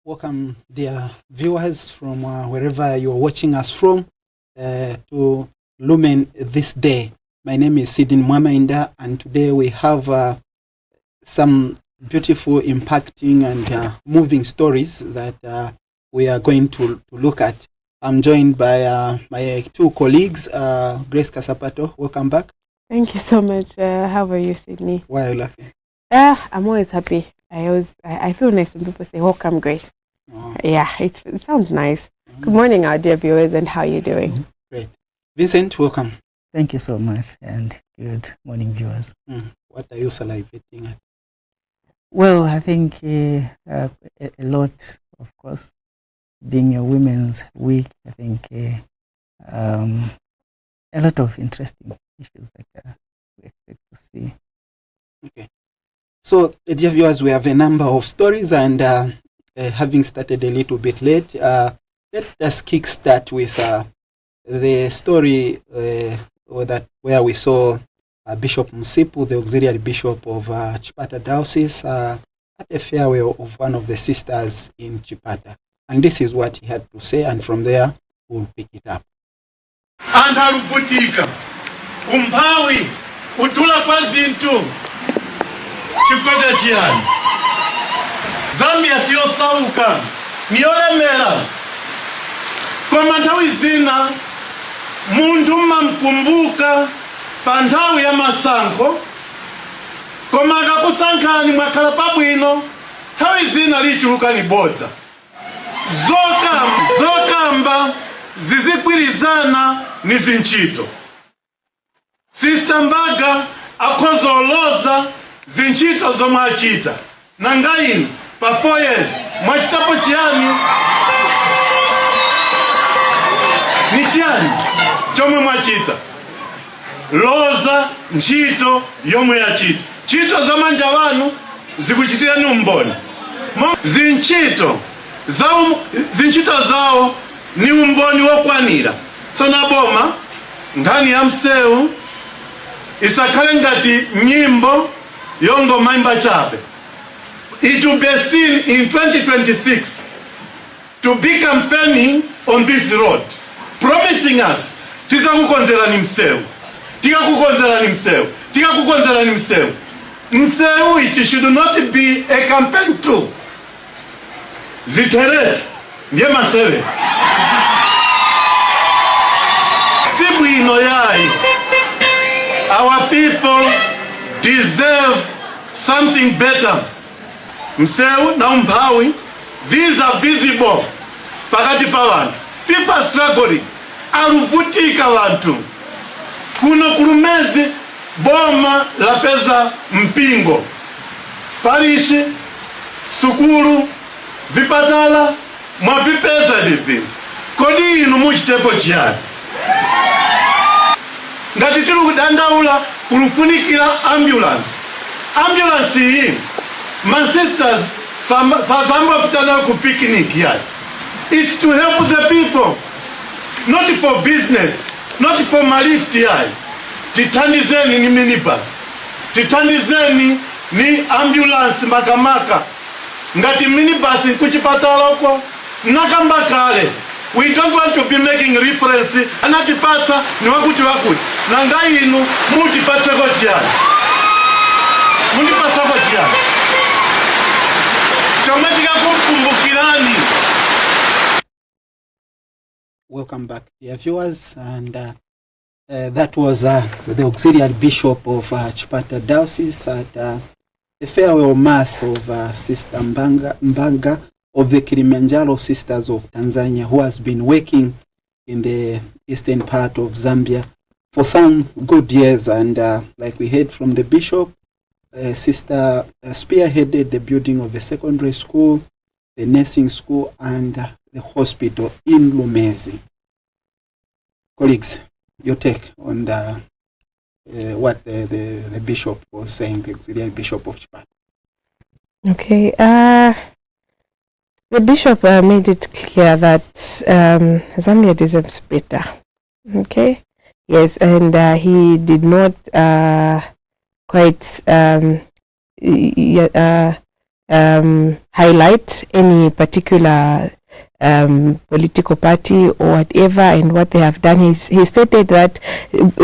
Welcome, dear viewers from wherever you're watching us from to Lumen this day. My name is Sidin Mwamainda, and today we have some beautiful, impacting, and moving stories that we are going to look at. I'm joined by my two colleagues, Grace Kasapato. Welcome back. Thank you so much. How are you, Sydney? Why are you laughing? I'm always happy. I feel nice when people say, welcome, Grace. Oh. Yeah, it sounds nice. Good morning, our dear viewers, and how are you doing? Great. Vincent, welcome. Thank you so much, and good morning, viewers. What are you salivating at? Well, I think a lot, of course, being a Women's Week, I think a lot of interesting issues that we expect to see. Okay. So, dear viewers, we have a number of stories, and having started a little bit late, let us kickstart with the story where we saw Bishop Msipu, the auxiliary bishop of Chipata Diocese, at a farewell of one of the sisters in Chipata. And this is what he had to say, and from there we'll pick it up. Antaluvutika umpawi utula kwa zintu chifukwa chiyani. Zambia siyo sauka niyolemera kwa nthawi zina munthu mkumbuka pa nthawi ya masankho, koma akakusankhani mwakhala pabwino nthawi zina lichuluka libodza. Zokamba zizigwirizana ni zinchito. Sister Mbaga akhozoloza zinchito zomwe achita. Nanga inu pa 4 years mwachitapo chiyani? Ni chiyani chomwe mwachita? Loza ntchito yomwe yachita. Ntchito za manja wanu zikuchitirani umboni. Zinchito zawo ni umboni wokwanira. Tsona boma nkhani ya msewu isakhale ngati nyimbo yongoma imba chabe. It will be seen in 2026 to be campaigning on this road, promising us tizakukonzerani msewu, tikakukonzerani msewu, tikakukonzerani msewu. Msewu it should not be a campaign tool. Zitere ndiye masewe sibwino yayi. Our people deserve something better. Msewu na umphawi, these are visible pakati pa vantu. People are struggling. Aluvutika vantu. Kuno kulumezi boma lapeza mpingo, parishi, sukulu, vipatala mwavipeza vipi. Kodi inu muchitepo chiyani? Ngati tiri kudandaula kulufunikira ambulance iyi my sisters sazamba kutana ku picnic yayi. It's to help the people, not for business, not for malift yayi. Titandizeni ni minibus, titandizeni ni ambulance makamaka. Ngati minibus kuchipatala uko nakamba kale. We don't want to be making reference anatipata ni wakuti nanga inu mutipatsa kwa chiyani. Mutipatsa kwa chiyani chomwe tikakumbukirani. Welcome back, dear viewers, and that was the auxiliary bishop of Chipata Diocese at the farewell mass of Sister Mbanga of the Kilimanjaro Sisters of Tanzania, who has been working in the eastern part of Zambia for some good years. And like we heard from the bishop, Sister spearheaded the building of a secondary school, the nursing school, and the hospital in Lumezi. Colleagues, your take on what the bishop was saying, the auxiliary bishop of Chipata. Okay. The bishop made it clear that Zambia deserves better. Okay. Yes, and he did not quite highlight any particular political party or whatever and what they have done. He stated that the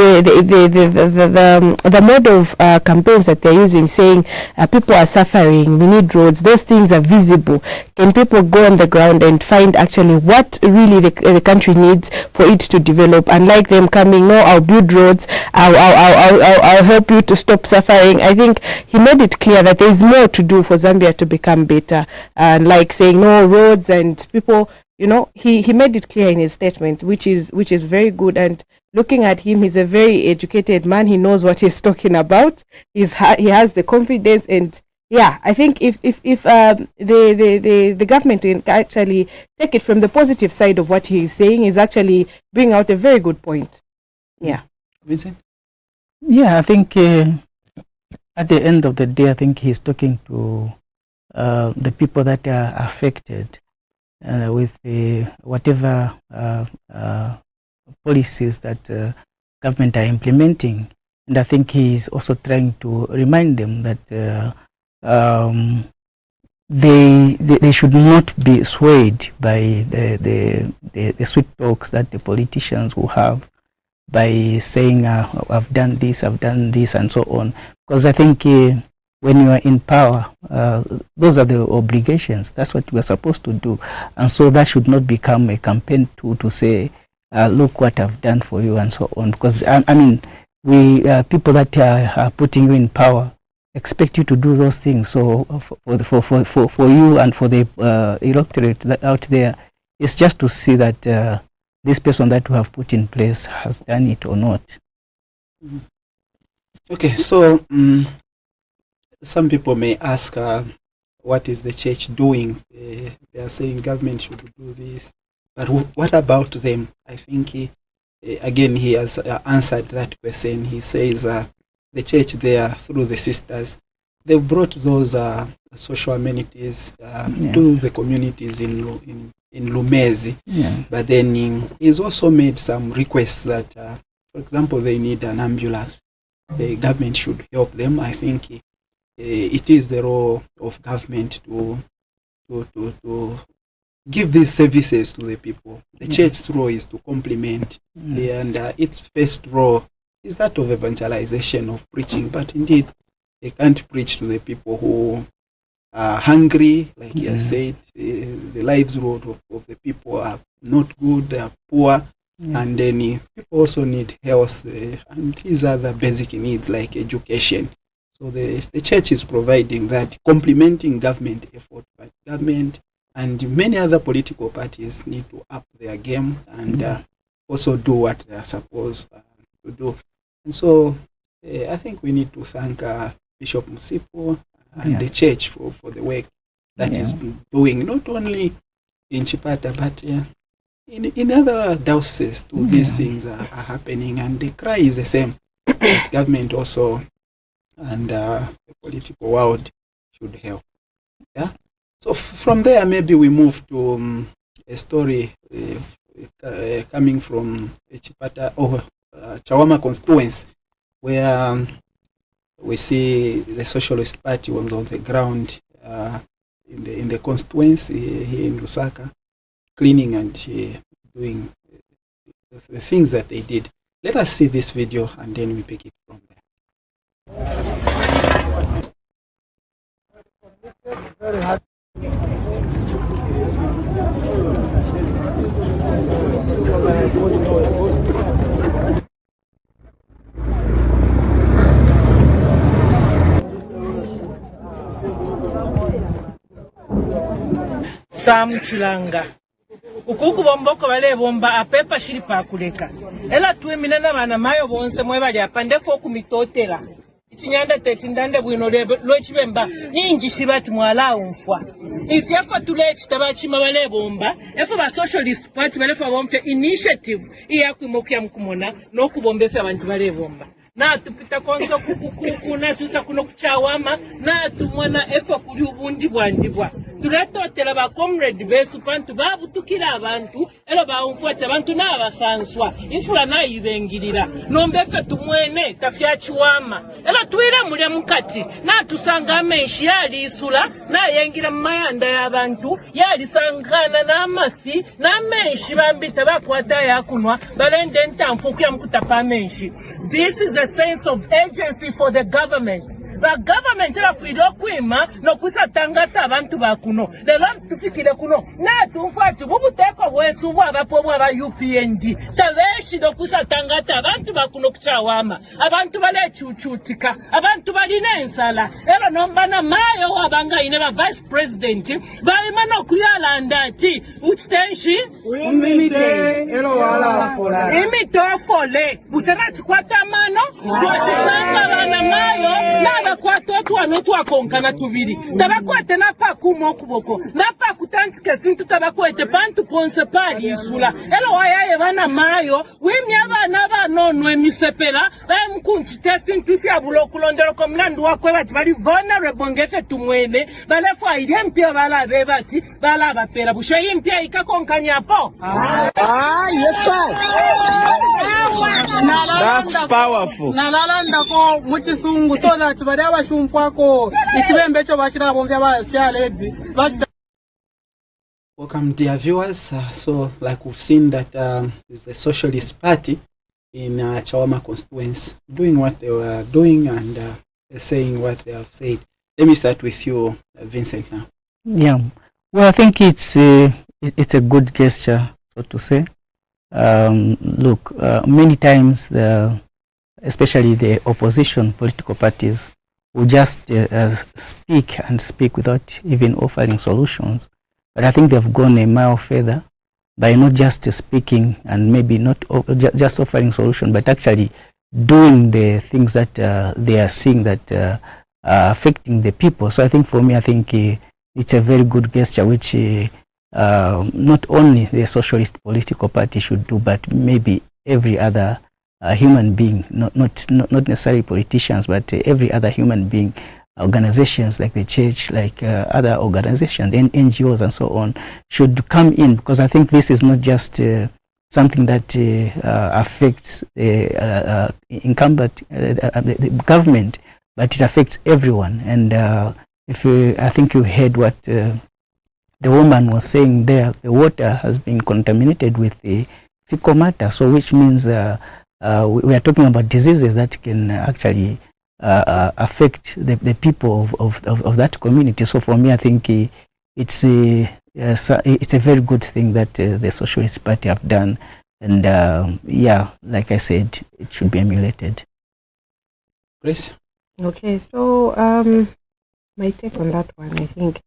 mode of campaigns that they're using, saying people are suffering, we need roads, those things are visible. Can people go on the ground and find actually what really the country needs for it to develop? Unlike them coming, no, I'll build roads, I'll help you to stop suffering. I think he made it clear that there is more to do for Zambia to become better. Like saying no roads and people, you know, he made it clear in his statement, which is very good. And looking at him, he's a very educated man. He knows what he's talking about. He has the confidence, and yeah, I think if the government can actually take it from the positive side of what he's saying, is actually bring out a very good point. Yeah, Vincent. Yeah, I think at the end of the day, I think he's talking to the people that are affected with whatever policies that government are implementing. And I think he's also trying to remind them that they should not be swayed by the sweet talks that the politicians will have by saying, I've done this, and so on. Because I think when you are in power, those are the obligations. That's what we're supposed to do. And so that should not become a campaign to say, look what I've done for you and so on. Because, I mean, we people that are putting you in power expect you to do those things. So for you and for the electorate out there, it's just to see that this person that we have put in place has done it or not. Okay, so some people may ask, what is the church doing? They are saying government should do this, but what about them? I think, again, he has answered that question. He says the church there, through the sisters, they've brought those social amenities to the communities in Lumezi. But then he's also made some requests that, for example, they need an ambulance. The government should help them. I think it is the role of government to give these services to the people. The church's role is to complement, and its first role is that of evangelization, of preaching. But indeed, they can't preach to the people who are hungry, like you said. The lives of the people are not good, they are poor. And then people also need health and these other basic needs like education. So the church is providing that, complementing government effort. But government and many other political parties need to up their game and also do what they are supposed to do. And so I think we need to thank Bishop Musipo and the church for the work that is doing, not only in Chipata, but in other dioceses too. These things are happening, and the cry is the same. That government also and the political world should help. Yeah. So from there, maybe we move to a story coming from Chipata or Chawama constituency, where we see the Socialist Party was on the ground in the constituency here in Lusaka, cleaning and doing the things that they did. Let us see this video and then we pick it from there. Sam Chulanga ukuku bomboko bale bomba apepa shiri pa kuleka ela tuwe minana bana mayo bonse mwe bali apande fo kumitotera ichinyanda tetindande bwino lo chibemba nyingi shibati mwala umfwa ifi afa tule chitaba chima bale bomba efo ba Socialist Party bale fa bomfe initiative iya kwimokya mkumona no kubombe fe abantu bale bomba na tupita konso kuku na susa kuno kuchawama na tumwana efo kuri ubundi bwandibwa tuletotera ba comrade besu pantu babutukira abantu elo baumfuata abantu n'abasanswa infula nayibengirira nombefe tumwene tafya chiwama elo tuire mulya mukati natusanga amenshi yalisula nayengira mumayanda y'abantu yalisangana n'amafi n'amenshi bambita bakwata yakunwa balende ntamfu kuya mukutapa amenshi. This is a sense of agency for the government. The government elafuirwa kwima nokusatangata abantu bakuno lero tufikire kuno natumfati bubuteko bwesu bwabapo bwaba UPND tabeshi nokusatangata abantu bakuno kuchawama abantu balechuchutika abantu balina ensala ero nombana mayo wabanga ine ba vice president balima nokuyalanda ati uchitenshi Imite elo wala fola. imito fole busema chikwata mano kwatisanga bana mayo naba kwatotu wanotu wakonkana tubiri tabakwate napa kumo kuboko napa kutantike sintu tabakwete bantu ponse pali isula elo wayaye bana mayo wimi abana banonwe misepela baye mkunchi tefintu fya bulokulondero ko mlandu wakwe bati bali vulnerable ngefe tumwene balefu aidye mpya bala bebati bala bapera busho yimpya ikakonkanyapo. Yes sir. That's powerful. Nalalanda ko muchisungu so that bari abashumfako ikibembe cyo bashira bomvya bacyalezi bashita. Welcome, dear viewers. So, like we've seen that there's a socialist party in Chawama constituency doing what they were doing and saying what they have said. Let me start with you, Vincent, now. Yeah, well, I think it's a good gesture, so to say. Look, many times, especially the opposition political parties, will just speak without even offering solutions. But I think they've gone a mile further by not just speaking and maybe not just offering solution, but actually doing the things that they are seeing that are affecting the people. So I think for me, I think it's a very good gesture which not only the socialist political party should do, but maybe every other human being, not necessarily politicians, but every other human being, organizations like the church, like other organizations, NGOs and so on, should come in, because I think this is not just something that affects the incumbent the government, but it affects everyone. And I think you heard what the woman was saying there, the water has been contaminated with the fecal matter, so which means we are talking about diseases that can actually affect the people of that community. So for me, I think it's a very good thing that the Socialist Party have done, and yeah, like I said, it should be emulated. Grace? Okay, so my take on that one, I think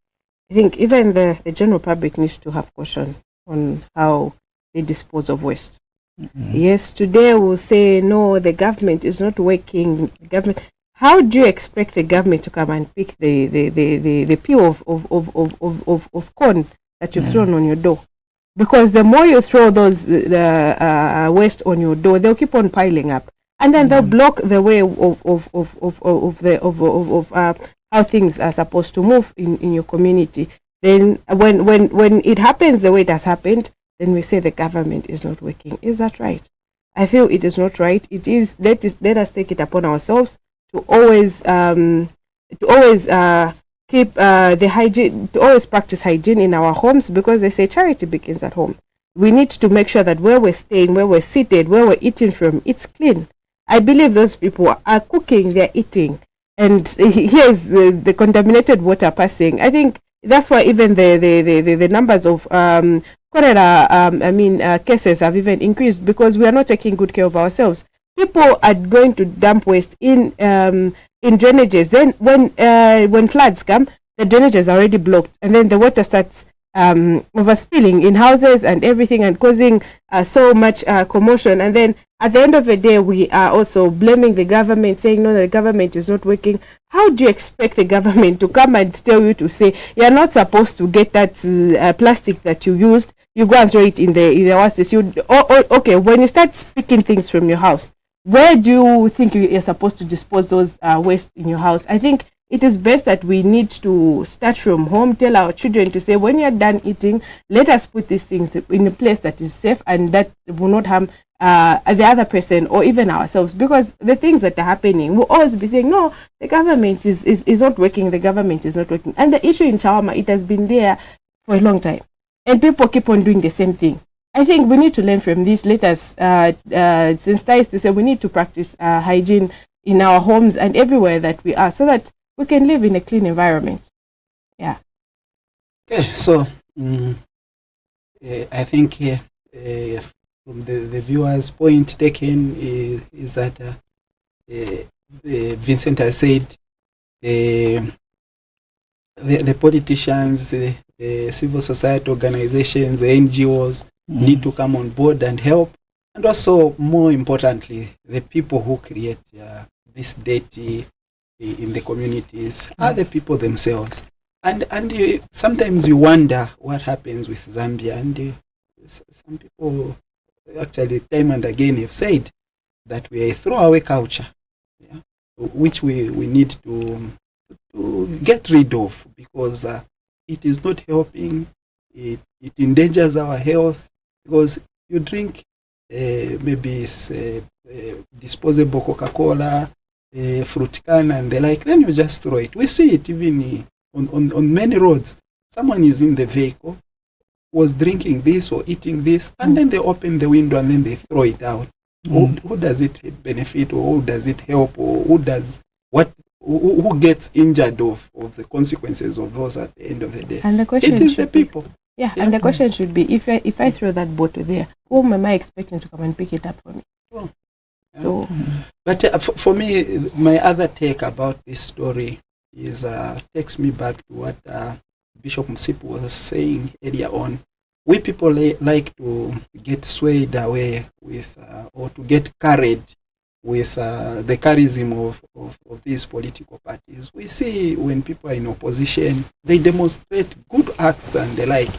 even the general public needs to have caution on how they dispose of waste. Mm-hmm. Yes, today we'll say no, the government is not working. The government. How do you expect the government to come and pick the peel of corn that you've thrown on your door? Because the more you throw those waste on your door, they'll keep on piling up, and then they'll block the way of how things are supposed to move in your community. Then when it happens the way it has happened, then we say the government is not working. Is that right? I feel it is not right. It is. Let us take it upon ourselves to always keep the hygiene, to always practice hygiene in our homes, because they say charity begins at home. We need to make sure that where we're staying, where we're seated, where we're eating from, it's clean. I believe those people are cooking, they're eating, and here's the contaminated water passing. I think that's why even the numbers of cholera cases have even increased, because we are not taking good care of ourselves. People are going to dump waste in drainages. Then when floods come, the drainages are already blocked, and then the water starts overspilling in houses and everything, and causing so much commotion. And then at the end of the day, we are also blaming the government, saying no, the government is not working. How do you expect the government to come and tell you to say you're not supposed to get that plastic that you used? You go and throw it in the oasis. Okay, when you start picking things from your house, where do you think you're supposed to dispose those waste in your house? I think it is best that we need to start from home, tell our children to say, when you're done eating, let us put these things in a place that is safe and that will not harm the other person or even ourselves. Because the things that are happening, we'll always be saying, no, the government is not working, the government is not working. And the issue in Chawama, it has been there for a long time. And people keep on doing the same thing. I think we need to learn from this. Let us sensitize to say we need to practice hygiene in our homes and everywhere that we are, so that we can live in a clean environment. Yeah. Okay, so I think from the viewer's point taken is that Vincent has said the politicians, the civil society organizations, the NGOs need to come on board and help. And also, more importantly, the people who create this dirty in the communities are the people themselves. And sometimes you wonder what happens with Zambia. And some people actually time and again have said that we are a throwaway culture, which we need to get rid of, because it is not helping. It endangers our health, because you drink maybe it's disposable Coca-Cola, fruit can and the like, then you just throw it. We see it even on many roads. Someone is in the vehicle, was drinking this or eating this, and then they open the window and then they throw it out. Who does it benefit, or who does it help, or who gets injured of the consequences of those at the end of the day? And the question it is the people. Yeah, and the question should be, if I throw that bottle there, whom am I expecting to come and pick it up for me? Oh. So, but for me, my other take about this story is takes me back to what Bishop Msipu was saying earlier on. We people like to get swayed away with, or to get carried with the charism of these political parties. We see when people are in opposition, they demonstrate good acts and the like.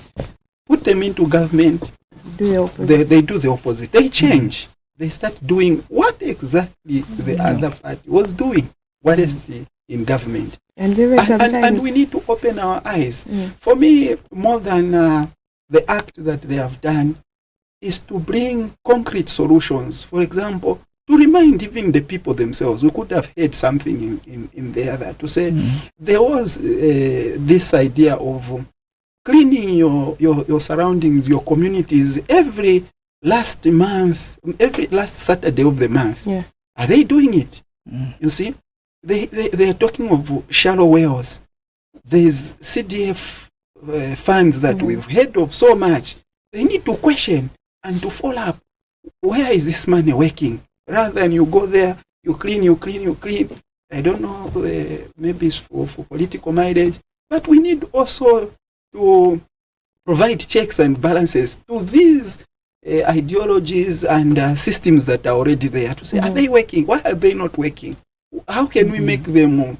Put them into government, they do the opposite. They change. They start doing what exactly the other party was doing, what is in government. And we need to open our eyes. For me, more than the act that they have done is to bring concrete solutions. For example, to remind even the people themselves. We could have heard something in there that to say there was this idea of cleaning your surroundings, your communities every last Saturday of the month. Yeah. Are they doing it? You see, they are talking of shallow wells. There's CDF funds that we've heard of so much. They need to question and to follow up. Where is this money working? Rather than you go there, you clean. I don't know, maybe it's for political mileage, but we need also to provide checks and balances to these ideologies and systems that are already there, to say, are they working? Why are they not working? How can we make them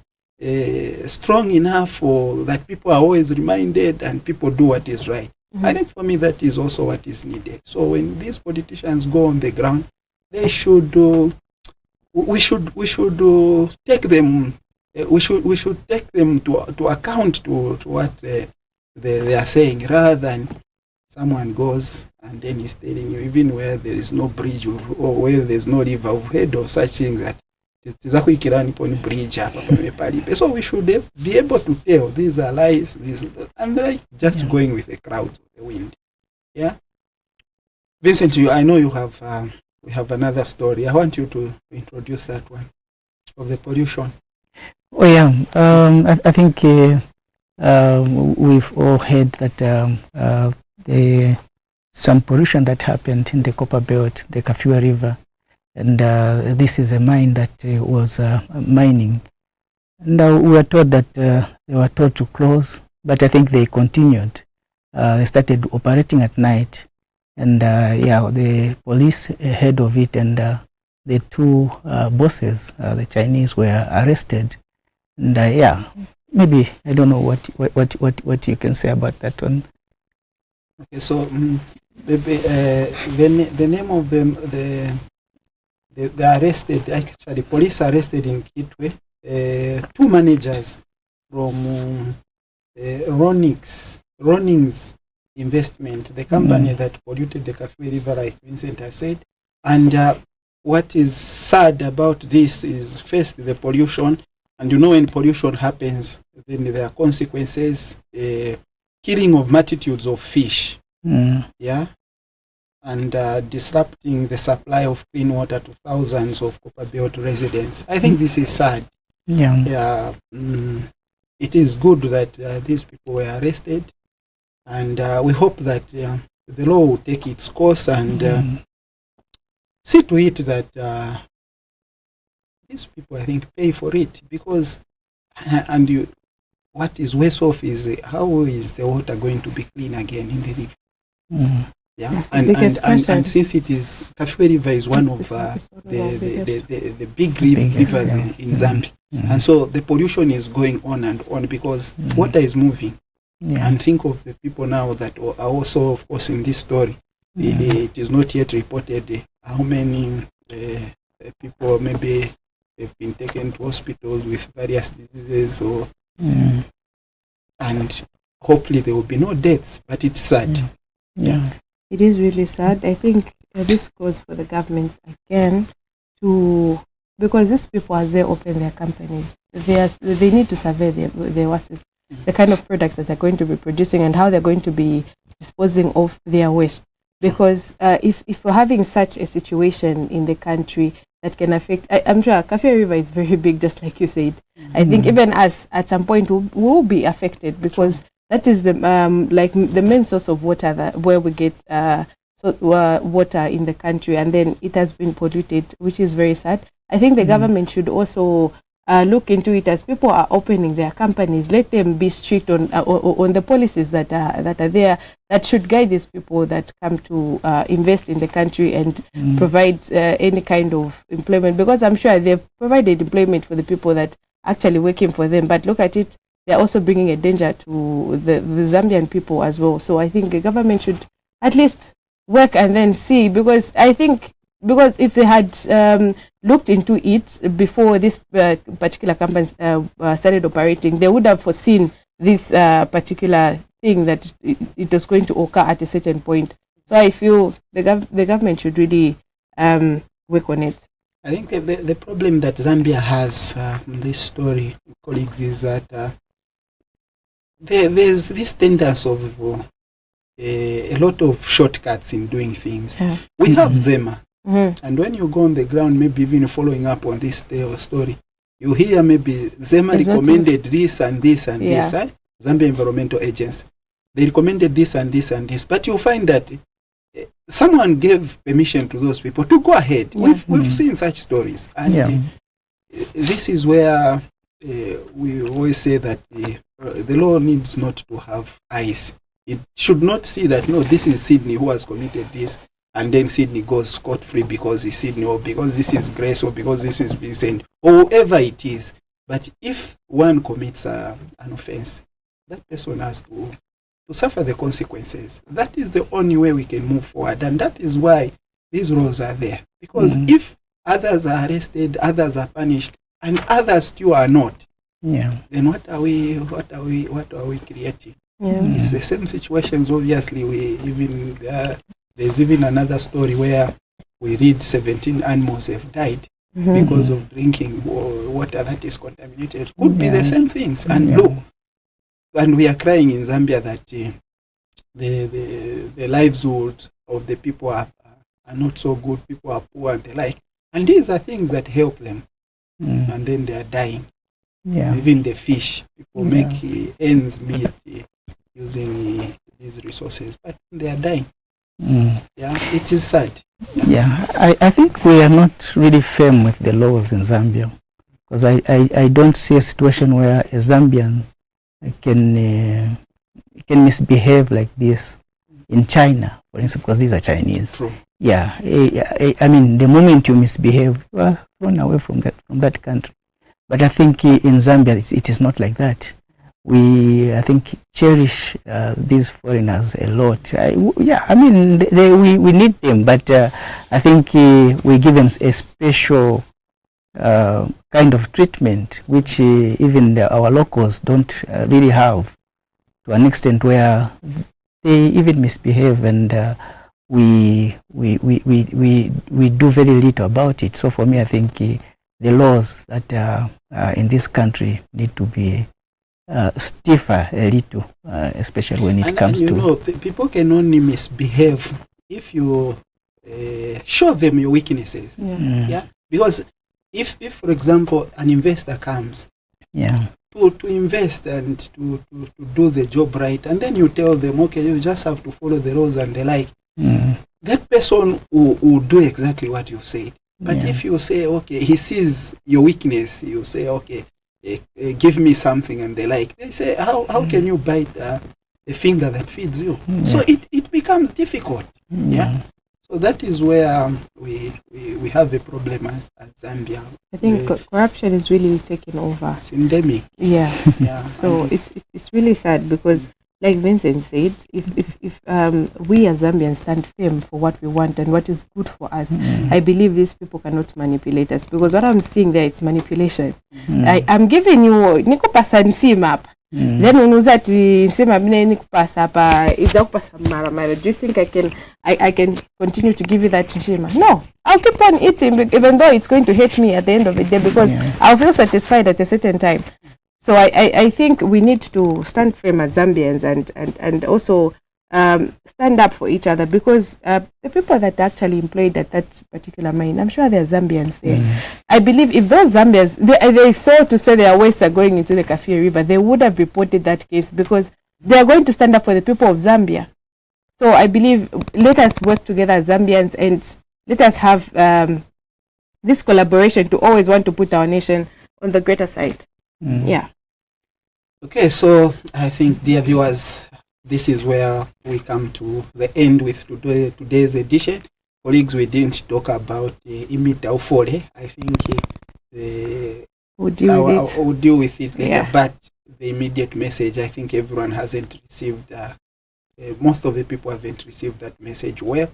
strong enough for that people are always reminded and people do what is right? I think for me that is also what is needed. So when these politicians go on the ground, they should we should take them to account to what they are saying, rather than someone goes and then is telling you, even where there is no bridge or where there is no river. I've heard of such things that bridge. So we should be able to tell these are lies, and like just going with the crowd, the wind. Yeah, Vincent, I know you have we have another story. I want you to introduce that one of the pollution. Oh yeah, I think we've all heard that some pollution that happened in the Copper Belt, the Kafua River, and this is a mine that was mining. And we were told that they were told to close, but I think they continued. They started operating at night, and the police heard of it, and the two bosses, the Chinese, were arrested. And maybe I don't know what you can say about that one. Okay, so maybe the name of them, the arrested, actually police arrested in Kitwe, two managers from Ronings Investment, the company that polluted the Kafue River, like Vincent has said. And what is sad about this is first the pollution, and when pollution happens, then there are consequences, killing of multitudes of fish, yeah, and disrupting the supply of clean water to thousands of Copper Belt residents. I think this is sad. Yeah. It is good that these people were arrested, and we hope that the law will take its course and see to it that these people, I think, pay for it, because what is worse off is how is the water going to be clean again in the river? Yeah, and since it is Kafue River is one of the big rivers in Zambia, and so the pollution is going on and on because water is moving. And think of the people now that are also, of course, in this story. It is not yet reported how many people maybe have been taken to hospitals with various diseases, or and hopefully there will be no deaths. But it's sad. Yeah. It is really sad. I think this goes for the government again because these people, as they open their companies, they need to survey their wastes, the kind of products that they're going to be producing and how they're going to be disposing of their waste. Because if we're having such a situation in the country that can affect, I'm sure Kafue River is very big, just like you said. I think even us, at some point, will be affected because that is the like the main source of water where we get water in the country, and then it has been polluted, which is very sad. I think the government should also look into it. As people are opening their companies, let them be strict on the policies that are there, that should guide these people that come to invest in the country and provide any kind of employment, because I'm sure they've provided employment for the people that actually working for them, but look at it, they're also bringing a danger to the Zambian people as well. So I think the government should at least work and then see, because if they had looked into it before this particular company started operating, they would have foreseen this particular thing that it was going to occur at a certain point. So I feel the government should really work on it. I think the problem that Zambia has from this story, colleagues, is that there's this tendency of a lot of shortcuts in doing things. We have Zema. And when you go on the ground, maybe even following up on this story, you hear maybe Zema recommended this and this and this, Zambia Environmental Agency. They recommended this and this and this, but you find that someone gave permission to those people to go ahead. We've seen such stories, and this is where we always say that the law needs not to have eyes. It should not see that, no, this is Sydney who has committed this, and then Sydney goes scot-free because he's Sydney, or because this is Grace, or because this is Vincent, or whoever it is. But if one commits an offense, that person has to suffer the consequences. That is the only way we can move forward, and that is why these laws are there. Because if others are arrested, others are punished, and others still are not, then what are we creating? It's the same situations. Obviously, there's even another story where we read 17 animals have died because of drinking water that is contaminated. Could be the same things. And look, and we are crying in Zambia that the livelihood of the people are not so good. People are poor and the like. And these are things that help them. And then they are dying. Even the fish, people make ends meet using these resources, but they are dying. It is sad. I think we are not really firm with the laws in Zambia, because I don't see a situation where a Zambian can misbehave like this in China, for instance, because these are Chinese. True. I mean, the moment you misbehave, you are thrown away from that country. But I think in Zambia it is not like that. We, I think, cherish these foreigners a lot. I mean, we need them, but I think we give them a special kind of treatment which even our locals don't really have, to an extent where they even misbehave, and we do very little about it. So for me, I think the laws that are in this country need to be stiffer a little, especially when it comes and to... You know, people can only misbehave if you show them your weaknesses. Yeah. Because if for example, an investor comes to invest and to do the job right, and then you tell them, okay, you just have to follow the rules and the like, that person will do exactly what you've said. But if you say, okay, he sees your weakness, you say, okay, give me something and the like, they say, how can you bite a finger that feeds you? So it becomes difficult. So that is where we have a problem as Zambia. I think corruption is really taking over. It's endemic. So it's really sad, because like Vincent said, if we as Zambians stand firm for what we want and what is good for us, I believe these people cannot manipulate us, because what I'm seeing there is manipulation. I'm giving you nikupasa nsima hapa. Then unuza ti nsema mine nikupasa hapa, idakupasa mara. Do you think I can continue to give you that nsima? No. I'll keep on eating, even though it's going to hurt me at the end of the day, because I'll feel satisfied at a certain time. So I think we need to stand firm as Zambians and also stand up for each other, because the people that are actually employed at that particular mine, I'm sure there are Zambians there. I believe if those Zambians, they saw to say their wastes are going into the Kafue River, they would have reported that case, because they are going to stand up for the people of Zambia. So I believe, let us work together as Zambians, and let us have this collaboration to always want to put our nation on the greater side. Okay, so I think, dear viewers, this is where we come to the end with today's edition. Colleagues, we didn't talk about Imita Ufole. I think we'll deal with it later, but the immediate message, I think everyone hasn't received, most of the people haven't received that message well.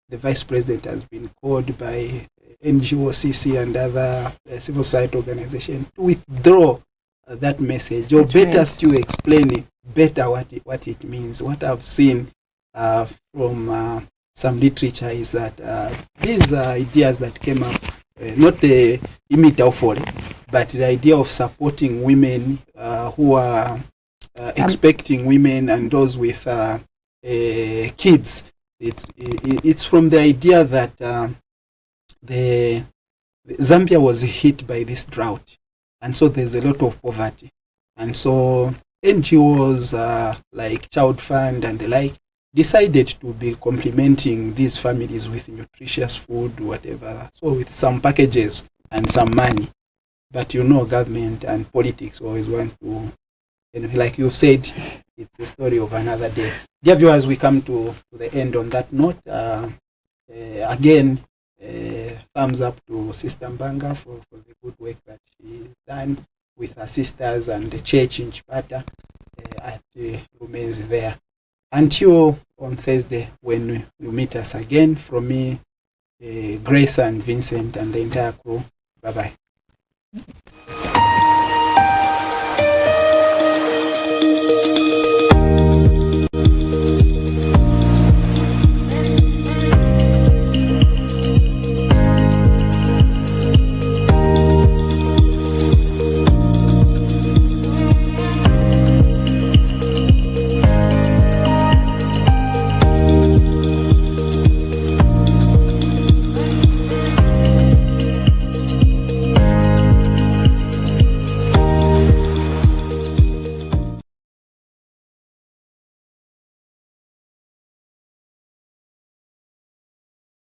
The Vice President has been called by NGO, CC and other civil society organizations to withdraw that message, or better still explain better what it means. What I've seen from some literature is that these are ideas that came up, not the Imita Ufole, but the idea of supporting women who are expecting women and those with kids. It's from the idea that the Zambia was hit by this drought. And so there's a lot of poverty. And so NGOs like Child Fund and the like decided to be complementing these families with nutritious food, whatever. So with some packages and some money. But you know, government and politics always want to, like you've said, it's a story of another day. Dear viewers, we come to the end on that note. Again, thumbs up to Sister Mbanga for the good work that she's done with her sisters and the church in Chipata at Lumen's there. Until on Thursday when you meet us again, from me, Grace and Vincent and the entire crew, bye-bye.